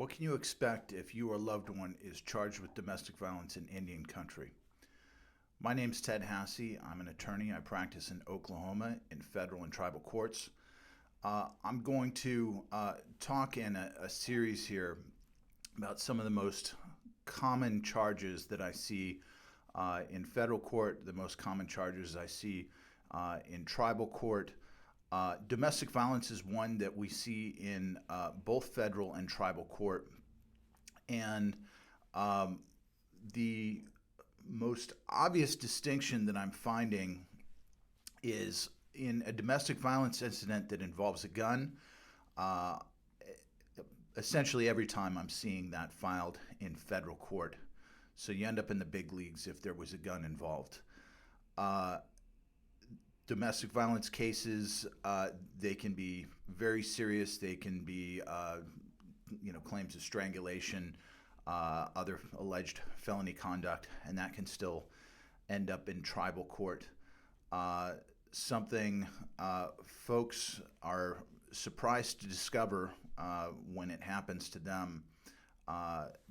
What can you expect if you or a loved one is charged with domestic violence in Indian country? My name is Ted Hassey. I'm an attorney. I practice in Oklahoma in federal and tribal courts. I'm going to talk in a series here about some of the most common charges that I see in federal court, the most common charges I see in tribal court. Domestic violence is one that we see in both federal and tribal court. And the most obvious distinction that I'm finding is in a domestic violence incident that involves a gun. Uh, Essentially, every time I'm seeing that filed in federal court. So you end up in the big leagues if there was a gun involved. Uh, Domestic violence cases, they can be very serious. They can be, claims of strangulation, other alleged felony conduct, and that can still end up in tribal court. Something folks are surprised to discover when it happens to them.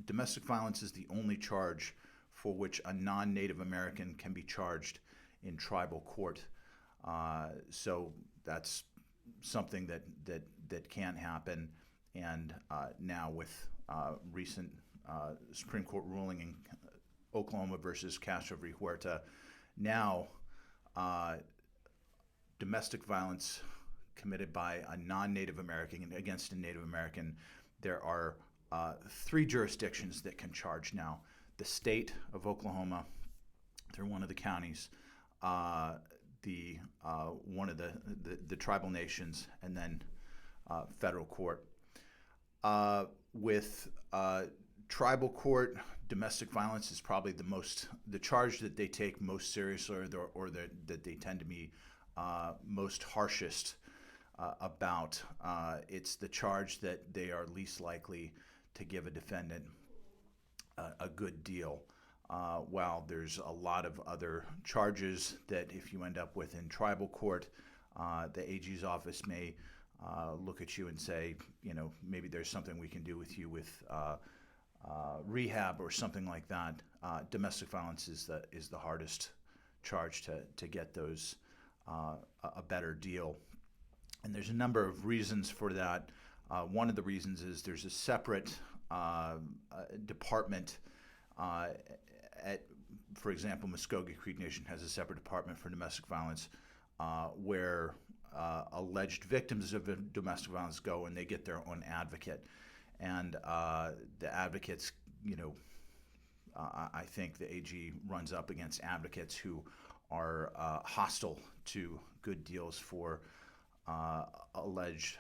Domestic violence is the only charge for which a non-Native American can be charged in tribal court. So that's something that can happen. And now with recent Supreme Court ruling in Oklahoma versus Castro-Huerta, now domestic violence committed by a non-Native American against a Native American, there are three jurisdictions that can charge now. The state of Oklahoma, they're one of the counties, one of the tribal nations, and then federal court. With tribal court, domestic violence is probably the charge that they take most seriously, or that they tend to be most harshest about. It's the charge that they are least likely to give a defendant a good deal. While there's a lot of other charges that if you end up with in tribal court, the AG's office may look at you and say, maybe there's something we can do with you with rehab or something like that. Domestic violence is the hardest charge to get those a better deal. And there's a number of reasons for that. One of the reasons is there's a separate department for example, Muskogee Creek Nation has a separate department for domestic violence where alleged victims of domestic violence go and they get their own advocate. And the advocates, I think the AG runs up against advocates who are hostile to good deals for alleged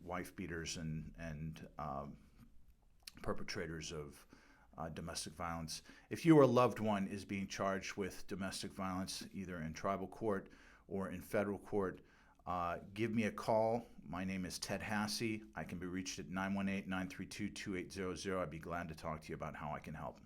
wife beaters and perpetrators of domestic violence. If you or a loved one is being charged with domestic violence, either in tribal court or in federal court, give me a call. My name is Ted Hassey. I can be reached at 918-932-2800. I'd be glad to talk to you about how I can help.